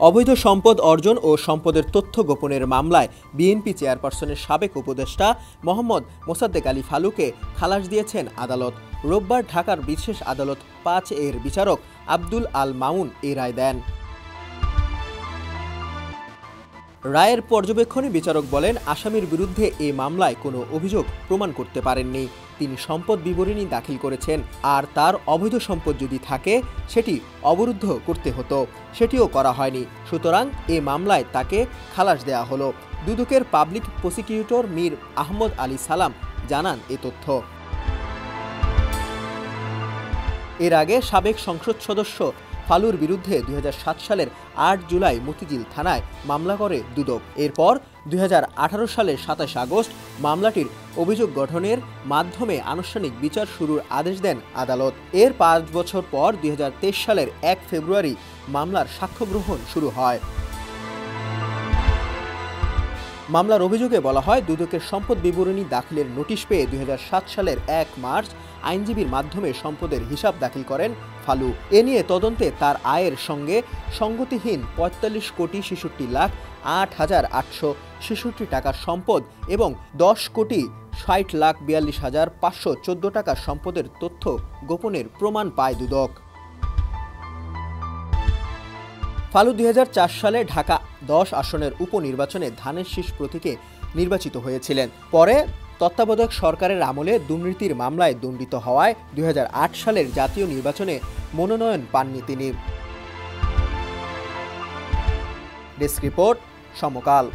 অবৈধ সম্পদ অর্জন ও সম্পদের তথ্য গোপনের মামলায় বিএনপি চেয়ারপারসনের সাবেক উপদেষ্টা মোহাম্মদ মোসাদ্দেক আলী ফালুকে খালাস দিয়েছেন আদালত। রোববার ঢাকার বিশেষ আদালত ৫-এর বিচারক আব্দুল আল মামুন এই রায় দেন। রায়ের পর্যবেক্ষণে বিচারক বলেন, আসামির বিরুদ্ধে এই মামলায় কোনো অভিযোগ প্রমাণ করতে পারেননি। তিনি সম্পদ বিবরণী দাখিল করেছেন, আর তার অবৈধ সম্পদ যদি থাকে সেটি অবরুদ্ধ করতে হতো, সেটিও করা হয়নি। সুতরাং এই মামলায় তাকে খালাস দেয়া হলো। দুদকের পাবলিক প্রসিকিউটর মীর আহমদ আলী সালাম জানান এ তথ্য। এর আগে সাবেক সংসদ সদস্য ফালুর বিরুদ্ধে ২০০৭ সালের ৮ জুলাই মতিঝিল থানায় মামলা করে দুদক। এরপর ২০১৮ সালের ২৭ আগস্ট মামলাটির অভিযোগ গঠনের মাধ্যমে আনুষ্ঠানিক বিচার শুরুর আদেশ দেন আদালত। এর ৫ বছর পর ২০২৩ সালের ১ ফেব্রুয়ারি মামলার সাক্ষ্য গ্রহণ শুরু হয়। মামলার অভিযোগে বলা হয়, দুদকের সম্পদ বিবরণী দাখিলের নোটিশ পেয়ে ২০০৭ সালের ১ মার্চ আইনজীবীর মাধ্যমে সম্পদের হিসাব দাখিল করেন ফালু। এ নিয়ে তদন্তে তার আয়ের সঙ্গে সঙ্গতিহীন ৪৫,৬৬,৮,৮৬৬ টাকার সম্পদ এবং ১০,৬০,৪২,৫১৪ টাকার সম্পদের তথ্য গোপনের প্রমাণ পায় দুদক। ফালু ২০০৪ সালে ঢাকা ১০ আসনের উপনির্বাচনে ধানের শীষ প্রতীকে নির্বাচিত হয়েছিলেন। পরে তত্ত্বাবধায়ক সরকারের আমলে দুর্নীতির মামলায় দণ্ডিত হওয়ায় ২০০৮ সালের জাতীয় নির্বাচনে মনোনয়ন পাননি তিনি। ডেস্ক রিপোর্ট, সমকাল।